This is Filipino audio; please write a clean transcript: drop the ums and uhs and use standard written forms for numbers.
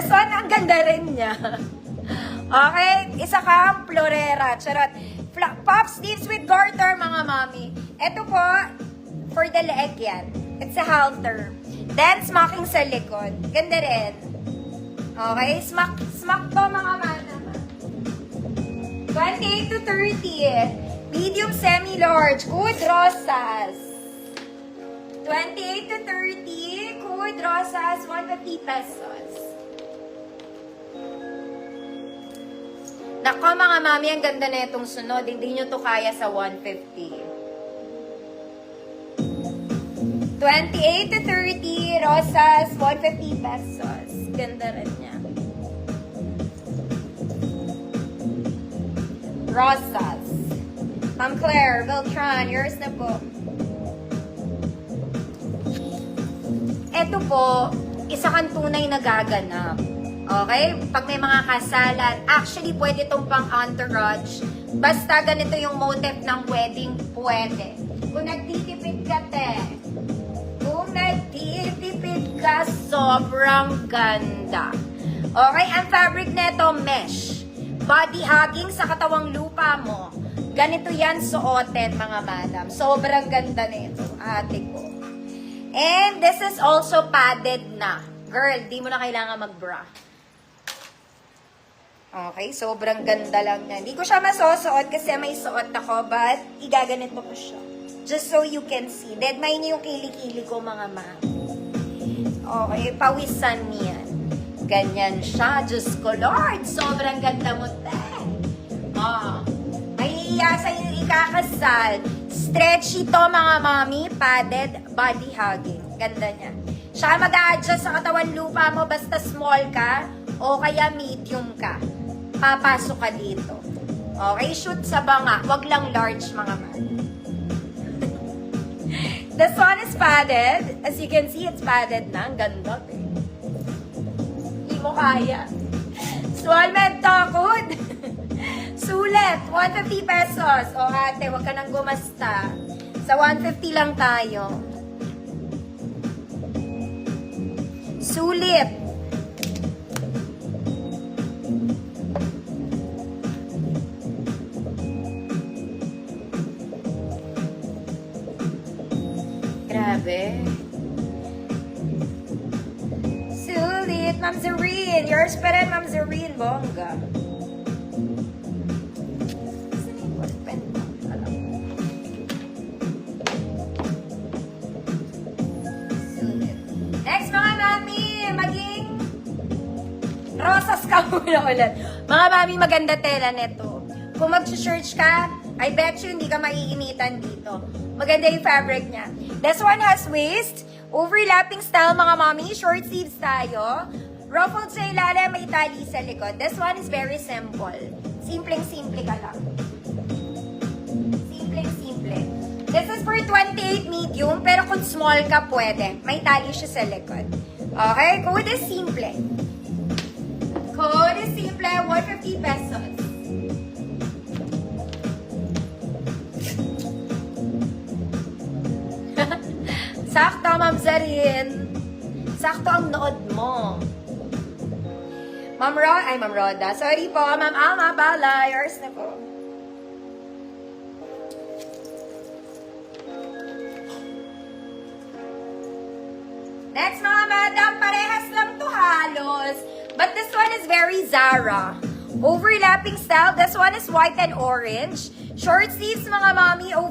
This one, ang ganda rin niya. Okay, isa kang florera. Charot. Pop sleeves with garter, mga mami. Ito po, for the leg yan. It's a halter. Then, smocking sa likod. Ganda rin. Okay, smock to, mga mana. 28 to 30. Medium, semi-large. Good rosas. 28 to 30. Good rosas. 150 pesos. Nako, mga mami, ang ganda na itong sunod. Hindi nyo to kaya sa 150. 28 to 30. Rosas. 150 pesos. Ganda rin niya. Rosas. Ma'am Claire, Beltran, yours na po. Ito po, isa kang tunay na gaganap. Okay? Pag may mga kasalan, actually pwede itong pang entourage. Basta ganito yung motive ng wedding, pwede. Kung nagtitipid ka, te. Kung nagtitipid ka, sobrang ganda. Okay? Ang fabric nito, mesh. Body hugging sa katawang lupa mo. Ganito yan suotin, mga madam. Sobrang ganda nito, ate ko. And this is also padded na. Girl, di mo na kailangan mag-bra. Okay, sobrang ganda lang niya. Hindi ko siya masusuot kasi may suot ako, but igaganito ko siya. Just so you can see. Deadmine niyo yung kilikili ko, mga ma'am. Okay, pawisan niyan. Ganyan siya. Diyos ko, Lord, sobrang ganda mo, te. May iya sa yung ikakasal. Stretchy to, mga mami. Padded, body hugging. Ganda niya. Siya mag-a-adjust sa katawan lupa mo, basta small ka o kaya medium ka. Papasok ka dito. Okay, shoot sa banga. Wag lang large, mga mami. This one is padded. As you can see, it's padded na. Ang ganda, eh. Hindi mo kaya. Small med takod. Sulit. 150 pesos. O ate, wag ka nang gumasta. Sa 150 lang tayo. Sulit. Grabe. Sulit, Ma'am Zareen. Yours pa rin, Ma'am Zareen. Bongga. Sulit. Next, mga mami, maging rosas ka muna ulit. Mga mami, maganda tela neto. Kung mag-search ka, I bet you hindi ka maiinitan dito. Maganda yung fabric niya. This one has waist, overlapping style, mga mami, short sleeves tayo. Ruffled sa ilalim, may tali sa likod. This one is very simple. Simpleng-simple ka lang. Simpleng-simple. This is for 28 medium, pero kung small ka, pwede. May tali siya sa likod. Okay? Code is simple. Code is simple, 150 pesos. Sakto, Ma'am Zarin. Sakto ang nood mo. Ma'am Roda. Sorry po, Ma'am Alma Bala. Yours na po. Next, mga madam, parehas lang to halos. But this one is very Zara. Overlapping style. This one is white and orange. Short sleeves, mga mami, over